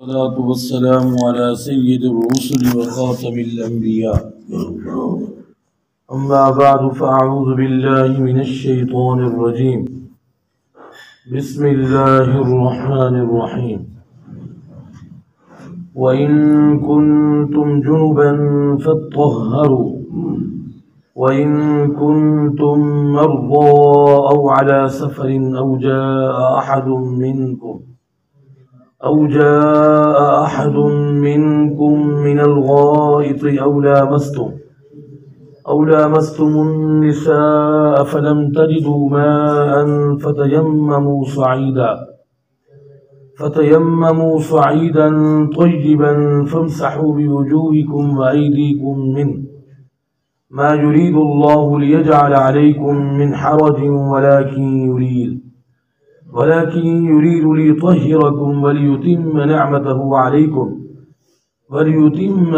والصلاة والسلام على سيد الرسل وخاتم الأنبياء أما بعد فأعوذ بالله من الشيطان الرجيم بسم الله الرحمن الرحيم وإن كنتم جنبا فاطهروا وإن كنتم مرضى أو على سفر أو جاء أحد منكم من الغائط أو لامستم النساء فلم تجدوا ماء فتيمموا صعيدا طيبا فامسحوا بوجوهكم وأيديكم منه ما يريد الله ليجعل عليكم من حرج ولكن يريد ليطهركم وليتم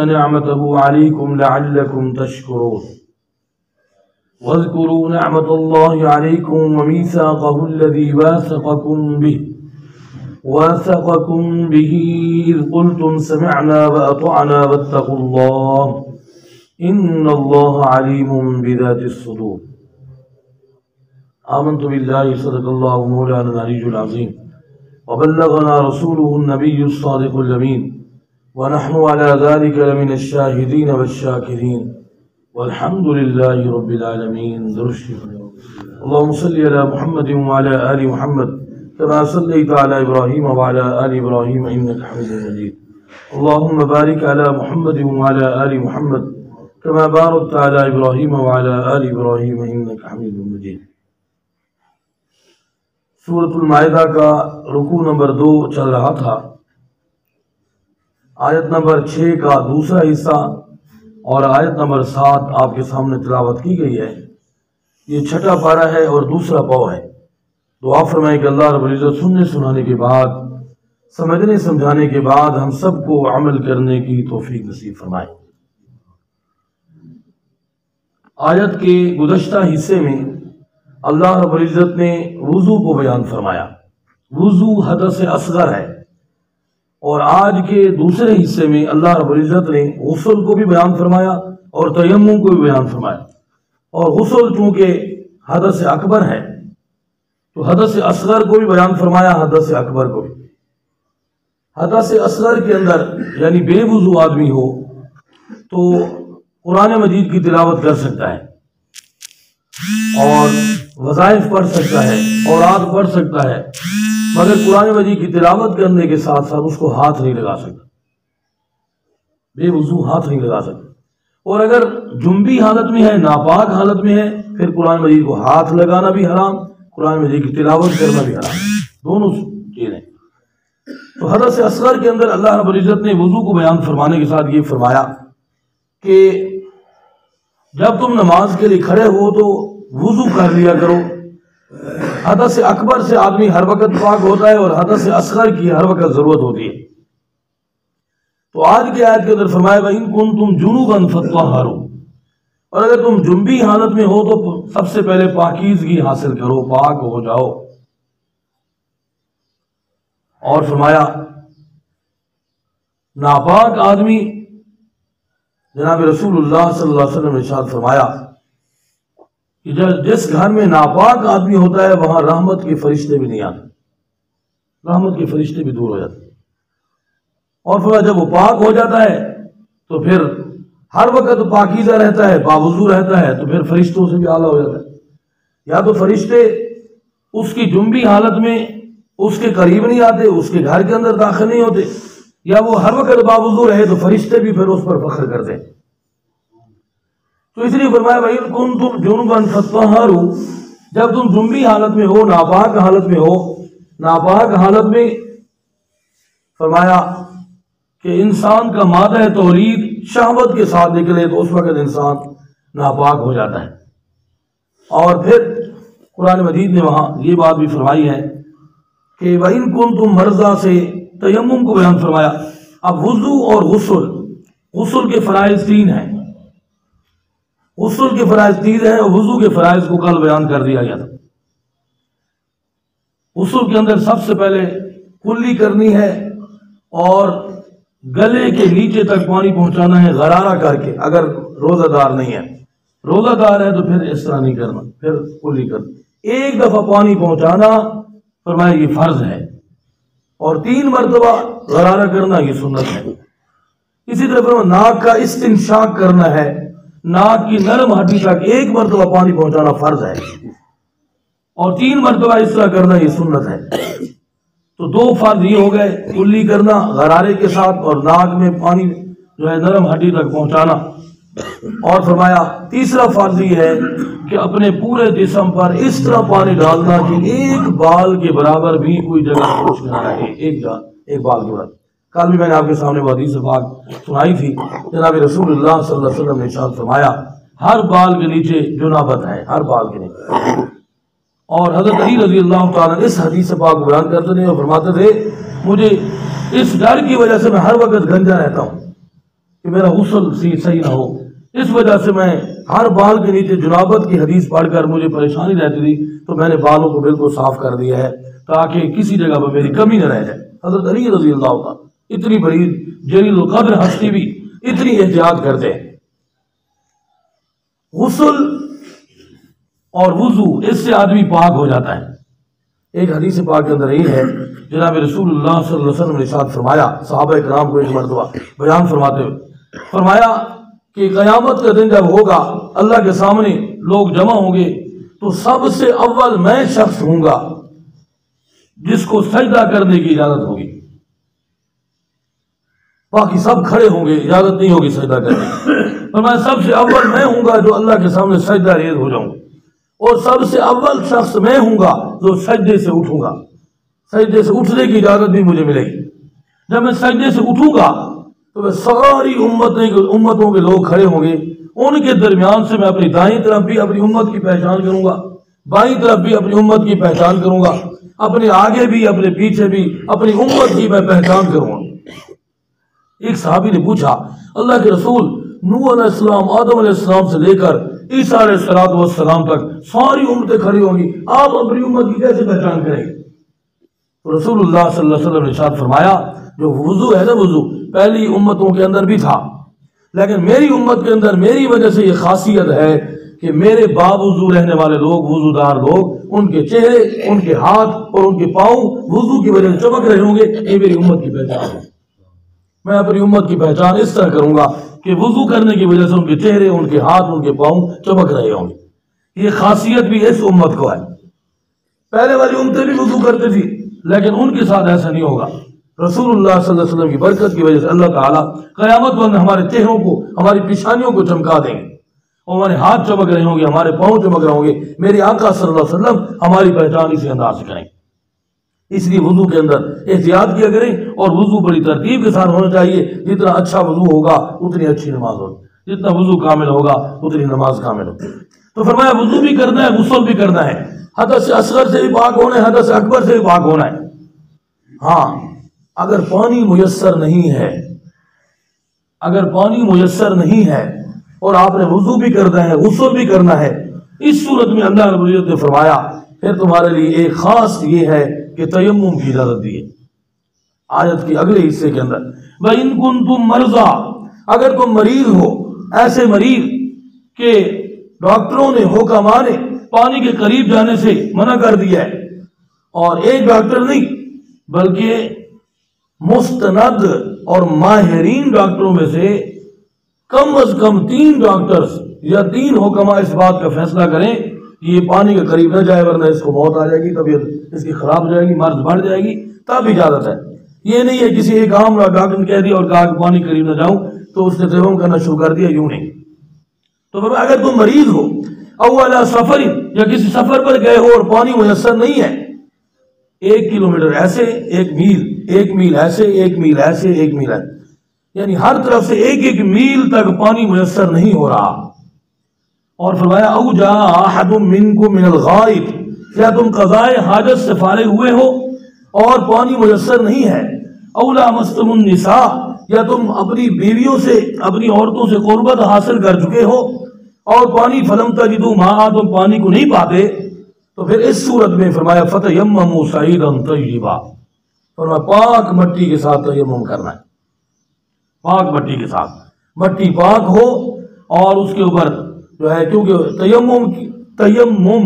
نعمته عليكم لعلكم تشكرون واذكروا نعمة الله عليكم وميثاقه الذي واثقكم به إذ قلتم سمعنا وأطعنا واتقوا الله إن الله عليم بذات الصدور آمنت بالله صدق الله مولانا العلي العظيم وبلغنا رسوله النبي الصادق الأمين ونحن على ذلك لمن الشاهدين والشاكرين والحمد لله رب العالمين. اللهم صل على محمد وعلى آل محمد كما صليت على إبراهيم وعلى آل إبراهيم إنك حميد مجيد. اللهم بارك على محمد وعلى آل محمد كما باركت على إبراهيم وعلى آل إبراهيم إنك حميد مجيد. سورۃ المائدہ کا رکوع نمبر 2 چل رہا تھا. آیت نمبر 6 کا دوسرا حصہ اور آیت نمبر 7 آپ کے سامنے تلاوت کی گئی ہے. یہ چھٹا پارہ ہے اور دوسرا پاؤ ہے. دعا فرمائیں کہ اللہ رب العزت سننے سنانے کے بعد سمجھنے سمجھانے کے بعد ہم سب کو عمل کرنے کی توفیق نصیب فرمائے. آیت کے گزشتہ حصے میں اللہ رب العزت نے وضو کو بیان فرمایا. وضو حدث اصغر ہے. اور آج کے دوسرے حصے میں اللہ رب العزت نے غسل کو بھی بیان فرمایا اور تیمم کو بھی بیان فرمایا. اور غسل چونکہ حدث اکبر ہے تو حدث اصغر کو بھی بیان فرمایا، حدث اکبر کو بھی. حدث اصغر کے اندر یعنی بے وضو آدمی ہو تو قرآن مجید کی تلاوت کر سکتا ہے اور وظائف پڑھ سکتا ہے، اوراد پڑھ سکتا ہے، مگر قرآن مجید کی تلاوت کرنے کے ساتھ ساتھ اس کو ہاتھ نہیں لگا سکتا. بے وضو ہاتھ نہیں لگا سکتا. اور اگر جنبی حالت میں ہے، ناپاک حالت میں ہے، پھر قرآن مجید کو ہاتھ لگانا بھی حرام، قرآن مجید کی تلاوت کرنا بھی حرام. دونوں چیزیں. تو حدث اصغر کے اندر اللہ رب العزت نے وضو کو بیان فرمانے کے ساتھ یہ فرمایا کہ جب تم نماز کے لیے کھڑے ہو تو وضو کر لیا کرو. حدث اکبر سے آدمی ہر وقت پاک ہوتا ہے اور حدث اصغر کی ہر وقت ضرورت ہوتی ہے. تو آج کی آیت کے اندر فرمایا وَإِن كُنتُمْ جُنُوبًا فَاطَّهَّرُوا، اور اگر تم جنبی حالت میں ہو تو سب سے پہلے پاکیزگی حاصل کرو، پاک ہو جاؤ. اور فرمایا ناپاک آدمی، جناب رسول اللہ صلی اللہ علیہ وسلم نے ارشاد فرمایا کہ جس گھر میں ناپاک آدمی ہوتا ہے وہاں رحمت کے فرشتے بھی نہیں آتے، رحمت کے فرشتے بھی دور ہو جاتے. اور فرمایا جب وہ پاک ہو جاتا ہے تو پھر ہر وقت پاکیزہ رہتا ہے، باوضو رہتا ہے، تو پھر فرشتوں سے بھی اعلیٰ ہو جاتا ہے. یا تو فرشتے اس کی جنبی حالت میں اس کے قریب نہیں آتے، اس کے گھر کے اندر داخل نہیں ہوتے، یا وہ ہر وقت باوضو رہے تو فرشتے بھی پھر اس پر فخر کرتے ہیں. تو اس لیے فرمایا وَإِن كُنتُمْ جُنُبًا فَاطَّهَّرُوا، جب تم جنبی حالت میں ہو، ناپاک حالت میں ہو. ناپاک حالت میں فرمایا کہ انسان کا مادہ تولید شہوت کے ساتھ نکلے تو اس وقت انسان ناپاک ہو جاتا ہے. اور پھر قرآن مجید نے وہاں یہ بات بھی فرمائی ہے کہ وَإِن كُنتُمْ مَرْضَىٰ سے تیمم کو بیان فرمایا. اب وضو اور غسل کے فرائض 3 ہیں. غسل کے فرائض 3 ہیں اور وضو کے فرائض کو کل بیان کر دیا گیا تھا. غسل کے اندر سب سے پہلے کلی کرنی ہے اور گلے کے نیچے تک پانی پہنچانا ہے غرارہ کر کے، اگر روزہ دار نہیں ہے۔ روزہ دار ہے تو پھر اس طرح نہیں کرنا، پھر کلی کرنا۔ ایک دفعہ پانی پہنچانا فرمایا یہ فرض ہے، اور 3 مرتبہ غرارہ کرنا یہ سنت ہے۔ اسی طرح ناک کا استنشاق کرنا ہے، ناک کی نرم ہڈی تک 1 مرتبہ پانی پہنچانا فرض ہے، اور 3 مرتبہ اس طرح کرنا یہ سنت ہے۔ تو 2 فرض یہ ہو گئے، کلی کرنا غرارے کے ساتھ، اور ناک میں پانی جو ہے نرم ہڈی تک پہنچانا۔ اور فرمایا تیسرا فرض یہ ہے کہ اپنے پورے جسم پر اس طرح پانی ڈالنا کہ ایک بال کے برابر بھی کوئی جگہ خشک نہ رہے، ایک بال کے برابر۔ کل بھی میں نے آپ کے سامنے وہ حدیث پاک سنائی تھی، جناب رسول اللہ صلی اللہ علیہ وسلم نے ارشاد فرمایا ہر بال کے نیچے جنابت ہے، ہر بال کے نیچے۔ اور حضرت علی رضی اللہ تعالیٰ اس حدیث پاک کو بیان کرتے تھے اور فرماتے تھے مجھے اس ڈر کی وجہ سے میں ہر وقت گنجا رہتا ہوں کہ میرا غسل صحیح نہ ہو، اس وجہ سے میں ہر بال کے نیچے جنابت کی حدیث پڑھ کر مجھے پریشانی رہتی تھی، تو میں نے بالوں کو بالکل صاف کر دیا ہے تاکہ کسی جگہ پر میری کمی نہ رہ جائے۔ حضرت علی رضی اللہ تعالیٰ اتنی بڑی جلیل القدر ہستی بھی اتنی احتیاط کرتے ہیں۔ غسل اور وضو اس سے آدمی پاک ہو جاتا ہے۔ ایک حدیث پاک کے اندر یہ ہے، جناب رسول اللہ صلی اللہ علیہ وسلم نے ارشاد فرمایا، صحابہ کرام کو ایک مرتبہ بیان فرماتے ہوئے فرمایا کہ قیامت کا دن جب ہوگا، اللہ کے سامنے لوگ جمع ہوں گے، تو سب سے اول میں شخص ہوں گا جس کو سجدہ کرنے کی اجازت ہوگی، باقی سب کھڑے ہوں گے، اجازت نہیں ہوگی سجدہ کرنے کی۔ فرمایا سب سے اول میں ہوں گا جو اللہ کے سامنے سجدہ ریز ہو جاؤں گا، اور سب سے اول شخص میں ہوں گا جو سجدے سے اٹھوں گا، سجدے سے اٹھنے کی اجازت بھی مجھے ملے گی۔ جب میں سجدے سے اٹھوں گا تو میں ساری امتوں کے لوگ کھڑے ہوں گے، ان کے درمیان سے میں اپنی دائیں طرف بھی اپنی امت کی پہچان کروں گا، بائیں طرف بھی اپنی امت کی پہچان کروں گا، اپنے آگے بھی اپنے پیچھے بھی اپنی امت کی میں پہچان کروں گا۔ ایک صحابی نے پوچھا اللہ کے رسول، نوح علیہ السلام، آدم علیہ السلام سے لے کر عیسیٰ علیہ السلام تک ساری امتیں کھڑی ہوں گی، آپ اپنی امت کی کیسے پہچان کریں گے؟ تو رسول اللہ صلی اللہ علیہ وسلم نے ارشاد فرمایا جو وضو ہے نا، وضو پہلی امتوں کے اندر بھی تھا، لیکن میری امت کے اندر میری وجہ سے یہ خاصیت ہے کہ میرے باوضو رہنے والے لوگ، وضو دار لوگ، ان کے چہرے، ان کے ہاتھ اور ان کے پاؤں وضو کی وجہ سے چمک رہے ہوں گے، یہ میری امت کی پہچان ہے۔ میں اپنی امت کی پہچان اس طرح کروں گا کہ وضو کرنے کی وجہ سے ان کے چہرے، ان کے ہاتھ، ان کے پاؤں چمک رہے ہوں گے۔ یہ خاصیت بھی اس امت کو ہے۔ پہلے والی امتیں بھی وضو کرتے تھی، لیکن ان کے ساتھ ایسا نہیں ہوگا۔ رسول اللہ صلی اللہ علیہ وسلم کی برکت کی وجہ سے اللہ تعالیٰ قیامت میں ہمارے چہروں کو، ہماری پیشانیوں کو چمکا دیں گے، اور ہمارے ہاتھ چمک رہے ہوں گے، ہمارے پاؤں چمک رہے ہوں گے۔ میرے آقا صلی اللہ علیہ وسلم ہماری پہچان اسی انداز سے کریں گے۔ اس لیے وضو کے اندر احتیاط کیا کریں، اور وضو بڑی ترتیب کے ساتھ ہونا چاہیے۔ جتنا اچھا وضو ہوگا اتنی اچھی نماز ہوگی، جتنا وضو کامل ہوگا اتنی نماز کامل ہوگی۔ تو فرمایا وضو بھی کرنا ہے، غسل بھی کرنا ہے، حدث اصغر سے بھی پاک ہونا ہے، حدث اکبر سے بھی پاک ہونا ہے۔ ہاں اگر پانی میسر نہیں ہے، اگر پانی میسر نہیں ہے اور آپ نے وضو بھی کرنا ہے، غسل بھی کرنا ہے، اس صورت میں اللہ رب العزت نے فرمایا پھر تمہارے لیے ایک خاص یہ ہے کہ تیمم کی اجازت دی ہے۔ آیت کے اگلے حصے کے اندر وَإِن كُنتُم مَرْضَىٰ، اگر تم مریض ہو، ایسے مریض کہ ڈاکٹروں نے، حکماء نے پانی کے قریب جانے سے منع کر دیا ہے، اور ایک ڈاکٹر نہیں بلکہ مستند اور ماہرین ڈاکٹروں میں سے کم از کم 3 ڈاکٹرز یا 3 حکماء اس بات کا فیصلہ کریں کہ یہ پانی کے قریب نہ جائے ورنہ اس کو موت آ جائے گی، طبیعت اس کی خراب ہو جائے گی، مرض بڑھ جائے گی، تب اجازت ہے۔ یہ نہیں ہے کسی ایک عام ڈاکٹر نے کہہ دیا اور کہا کہ پانی قریب نہ جاؤں تو اس نے تیمم کرنا شروع کر دیا، یوں نہیں۔ تو پھر اگر تم مریض ہو، اولا سفر، یا کسی سفر پر گئے ہو اور پانی میسر نہیں ہے، 1 کلومیٹر ایسے، 1 میل، 1 میل ایسے، 1 میل ایسے، 1 میل ایسے، یعنی ہر طرف سے 1 میل تک پانی میسر نہیں ہو رہا۔ اور فرمایا او جاء احد منکم من الغائط، یا تم قضائے حاجت سے فارغ ہوئے ہو اور پانی میسر نہیں ہے، او لامستم النساء، یا تم اپنی بیویوں سے، اپنی عورتوں سے قربت حاصل کر چکے ہو اور پانی فلم تجدوا ماء، تم پانی کو نہیں پاتے، تو پھر اس صورت میں فرمایا فتیمموا صعیدا طیبا، فرمایا پاک مٹی کے ساتھ تیمم کرنا ہے، پاک مٹی کے ساتھ، مٹی پاک ہو اور اس کے اوپر جو ہے، کیونکہ تیمم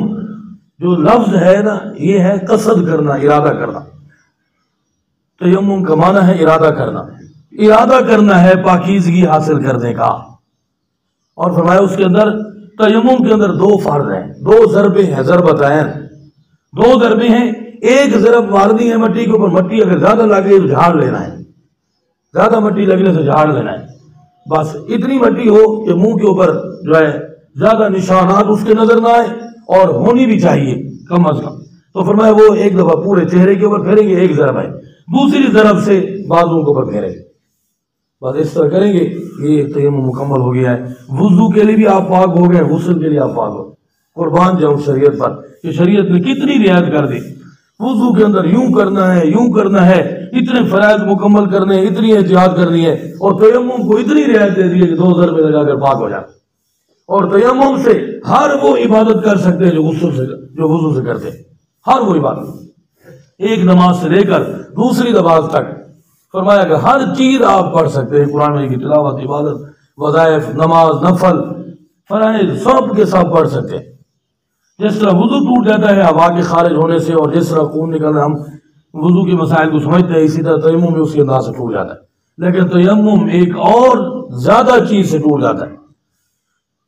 جو لفظ ہے نا یہ ہے قصد کرنا، ارادہ کرنا۔ تیمم کا معنی ہے ارادہ کرنا، ارادہ کرنا ہے پاکیزگی حاصل کرنے کا۔ اور فرمایا اس کے اندر تیمم کے اندر 2 فرض ہیں، 2 ضربیں ہیں، ضربتین، 2 ضربیں ہیں۔ ایک ضرب مارنی ہے مٹی کے اوپر، مٹی اگر زیادہ لگے تو جھاڑ لینا ہے، زیادہ مٹی لگنے سے جھاڑ لینا ہے، بس اتنی مٹی ہو کہ منہ کے اوپر جو ہے زیادہ نشانات اس کے نظر نہ آئے، اور ہونی بھی چاہیے کم از کم۔ تو فرمایا وہ ایک دفعہ پورے چہرے کے اوپر پھیریں گے، ایک ضرب ہے، دوسری ضرب سے بازوں کے اوپر پھیریں گے، بس اس طرح کریں گے، یہ تیمم مکمل ہو گیا ہے۔ وضو کے لیے بھی آپ پاک ہو گئے، غسل کے لیے آپ پاک ہو۔ قربان جاؤ شریعت پر کہ شریعت نے کتنی رعایت کر دی۔ وضو کے اندر یوں کرنا ہے، یوں کرنا ہے، اتنے فرائض مکمل کرنے ہیں، اتنی احتیاط کرنی ہے، اور تیمم کو اتنی رعایت دے دی ہے کہ 2 ضربے لگا کر پاک ہو جائے۔ اور تیمم سے ہر وہ عبادت کر سکتے ہیں جو غسل سے، جو وضو سے کرتے ہیں، ہر وہ عبادت، ایک نماز سے لے کر دوسری نماز تک۔ فرمایا کہ ہر چیز آپ پڑھ سکتے ہیں، قرآن کی تلاوت، عبادت، وظائف، نماز، نفل، فرائض سب کے ساتھ پڑھ سکتے ہیں۔ جس طرح وضو ٹوٹ جاتا ہے ہوا کے خارج ہونے سے، اور جس طرح خون نکلنا، ہم وضو کے مسائل کو سمجھتے ہیں، اسی طرح تیمم بھی اس کے انداز سے ٹوٹ جاتا ہے۔ لیکن تیمم ایک اور زیادہ چیز سے ٹوٹ جاتا ہے،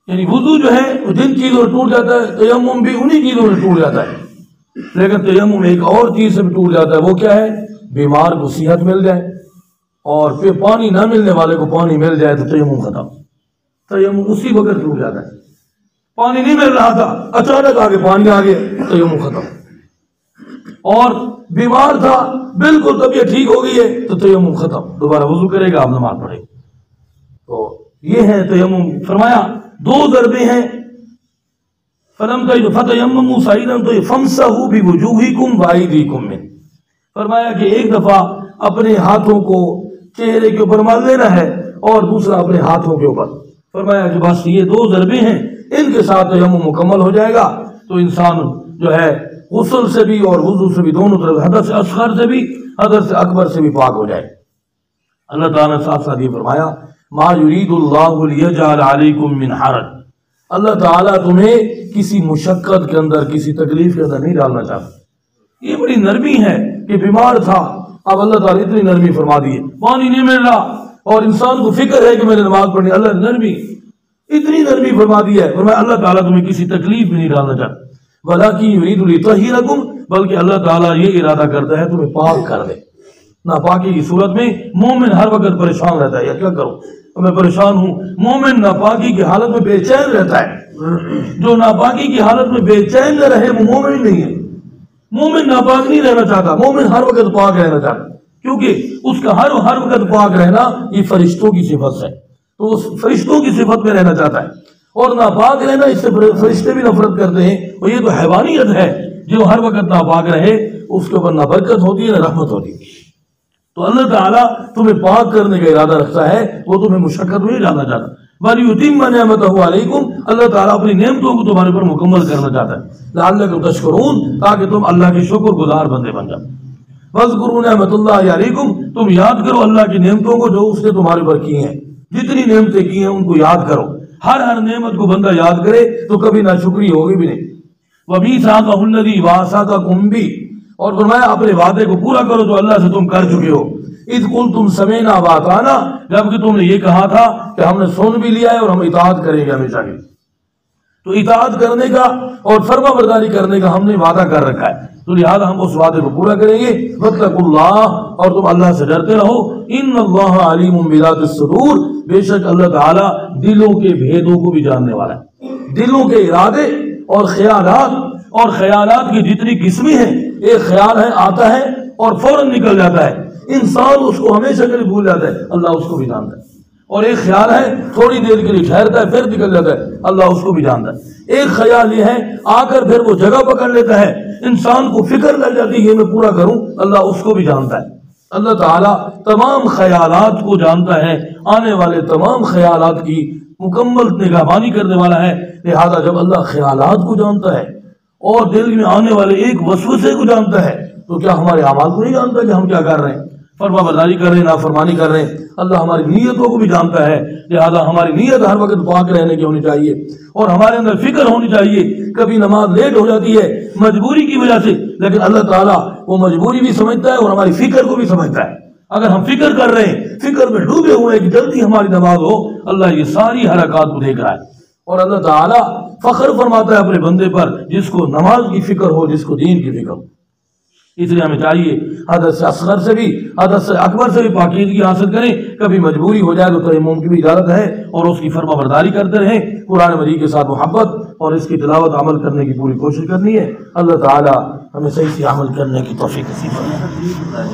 یعنی وضو جو ہے جن چیزوں سے ٹوٹ جاتا ہے، تیمم بھی انہی چیزوں سے ٹوٹ جاتا ہے۔ لیکن تیمم ایک اور چیز سے بھی ٹوٹ جاتا ہے، وہ کیا ہے؟ بیمار کو صحت مل جائے، اور پھر پانی نہ ملنے والے کو پانی مل جائے تو تیمم ختم، تیمم اسی وقت ٹوٹ جاتا ہے۔ پانی نہیں مل رہا تھا، اچانک آگے پانی آ گیا، تیمم ختم۔ اور بیمار تھا، بالکل طبیعت ٹھیک ہو گئی ہے تو تیمم ختم، دوبارہ وضو کرے گا، آپ نماز پڑھے گا۔ تو یہ ہے تیمم۔ فرمایا 2 ضربیں ہیں، فَتَيَمَّمُوا صَعِيدًا فَامْسَحُوا بِوُجُوهِكُمْ وَأَيْدِيكُمْ مِنْهُ۔ فرمایا کہ ایک دفعہ اپنے ہاتھوں کو چہرے کے اوپر مال لینا ہے، اور دوسرا اپنے ہاتھوں کے اوپر۔ فرمایا کہ بس یہ 2 ضربیں ہیں، ان کے ساتھ تیمم مکمل ہو جائے گا، تو انسان جو ہے غسل سے بھی اور وضو سے بھی، دونوں طرف، حدث اصغر سے بھی حدث اکبر سے بھی پاک ہو جائے۔ اللہ تعالیٰ نے ساتھ ساتھ یہ فرمایا ما یرید اللہ لیجعل علیکم من حرج، اللہ تعالیٰ تمہیں کسی مشقت کے اندر، کسی تکلیف کے اندر نہیں ڈالنا چاہتا۔ یہ بڑی نرمی ہے کہ بیمار تھا، اب اللہ تعالیٰ اتنی نرمی فرما دی ہے، پانی نہیں مل رہا اور انسان کو فکر ہے کہ میں نے نماز پڑھنی، اللہ نے نرمی، اتنی نرمی فرما دی ہے۔ فرمایا اللہ تعالیٰ تمہیں کسی تکلیف میں نہیں ڈالنا چاہتا، وَلَٰكِن يُرِيدُ لِيُطَهِّرَكُمْ، بلکہ اللہ تعالیٰ یہ ارادہ کرتا ہے تمہیں پاک کر دے۔ ناپاکی کی صورت میں مومن ہر وقت پریشان رہتا ہے، یا کیا کروں، میں پریشان ہوں۔ مومن ناپاکی کی حالت میں بے چین رہتا ہے، جو ناپاکی کی حالت میں بے چین نہ رہے وہ مومن نہیں ہے۔ مومن ناپاک نہیں رہنا چاہتا، مومن ہر وقت پاک رہنا چاہتا، کیونکہ اس کا ہر وقت پاک رہنا یہ فرشتوں کی صفت ہے، تو اس فرشتوں کی صفت میں رہنا چاہتا ہے۔ اور ناپاک رہنا، اس سے فرشتے بھی نفرت کرتے ہیں، اور یہ تو حیوانیت ہے، جو ہر وقت ناپاک رہے اس کے اوپر نہ برکت ہوتی ہے نہ رحمت ہوتی ہے۔ تو اللہ تعالیٰ تمہیں پاک کرنے کا ارادہ رکھتا ہے، وہ تمہیں مشقت میں نہیں ڈالنا چاہتا۔ وَلِيُتِمَّ نِعْمَتَهُ عَلَيْكُمْ، اللہ تعالیٰ اپنی نعمتوں کو تمہارے پر مکمل کرنا چاہتا ہے، لَعَلَّكُمْ تَشْكُرُونَ، تاکہ تم اللہ کے شکر گزار بندے بن جاؤ۔ وَاذْكُرُوا نِعْمَتَ اللَّهِ عَلَيْكُمْ، تم یاد کرو اللہ کی نعمتوں کو جو اس نے تمہارے پر کی ہیں، جتنی نعمتیں کی ہیں ان کو یاد کرو۔ ہر نعمت کو بندہ یاد کرے تو کبھی ناشکری ہوگی بھی نہیں۔ وَمِيثَاقَهُ الَّذِي وَاثَقَكُم بِهِ، اور فرمایا اپنے وعدے کو پورا کرو جو اللہ سے تم کر چکے ہو۔ اِذْ قُلْتُمْ سَمِعْنَا وَأَطَعْنَا، جبکہ تم نے یہ کہا تھا کہ ہم نے سن بھی لیا ہے اور ہم اطاعت کریں گے ہمیشہ کی۔ تو اطاعت کرنے کا اور فرما برداری کرنے کا ہم نے وعدہ کر رکھا ہے، تو لہذا ہم اس وعدے کو پورا کریں گے۔ وَاتَّقُوا اللَّهَ، اور تم اللہ سے ڈرتے رہو۔ إِنَّ اللَّهَ عَلِيمٌ بِذَاتِ الصُّدُورِ، بے شک اللہ تعالیٰ دلوں کے بھیدوں کو بھی جاننے والا ہے۔ دلوں کے ارادے اور خیالات کی جتنی قسمیں ہیں، ایک خیال ہے آتا ہے اور فوراً نکل جاتا ہے، انسان اس کو ہمیشہ کے لیے بھول جاتا ہے، اللہ اس کو بھی جانتا ہے۔ اور ایک خیال ہے تھوڑی دیر کے لیے ٹھہرتا ہے پھر نکل جاتا ہے، اللہ اس کو بھی جانتا ہے۔ ایک خیال یہ ہے آ کر پھر وہ جگہ پکڑ لیتا ہے، انسان کو فکر لگ جاتی ہے یہ میں پورا کروں، اللہ اس کو بھی جانتا ہے۔ اللہ تعالیٰ تمام خیالات کو جانتا ہے، آنے والے تمام خیالات کی مکمل نگہبانی کرنے والا ہے۔ لہذا جب اللہ خیالات کو جانتا ہے اور دل میں آنے والے ایک وسوسے کو جانتا ہے تو کیا ہمارے اعمال کو نہیں جانتا کہ ہم کیا کر رہے ہیں؟ فرما برداری کر رہے ہیں، نافرمانی کر رہے ہیں؟ اللہ ہماری نیتوں کو بھی جانتا ہے، لہذا ہماری نیت ہر وقت پاک رہنے کی ہونی چاہیے، اور ہمارے اندر فکر ہونی چاہیے۔ کبھی نماز لیٹ ہو جاتی ہے مجبوری کی وجہ سے، لیکن اللہ تعالیٰ وہ مجبوری بھی سمجھتا ہے اور ہماری فکر کو بھی سمجھتا ہے۔ اگر ہم فکر کر رہے ہیں، فکر میں ڈوبے ہوئے کہ جلدی ہماری نماز ہو، اللہ یہ ساری حرکات کو دیکھ رہا ہے، اور اللہ تعالیٰ فخر فرماتا ہے اپنے بندے پر جس کو نماز کی فکر ہو، جس کو دین کی فکر ہو۔ اس لیے ہمیں چاہیے حدث اصغر سے بھی حدث اکبر سے بھی پاکیزگی حاصل کریں۔ کبھی مجبوری ہو جائے تو تیمم کی بھی اجازت ہے، اور اس کی فرما برداری کرتے رہیں۔ قرآن مجید کے ساتھ محبت اور اس کی تلاوت عمل کرنے کی پوری کوشش کرنی ہے۔ اللہ تعالی ہمیں صحیح سے عمل کرنے کی توفیق نصیب فرمائے۔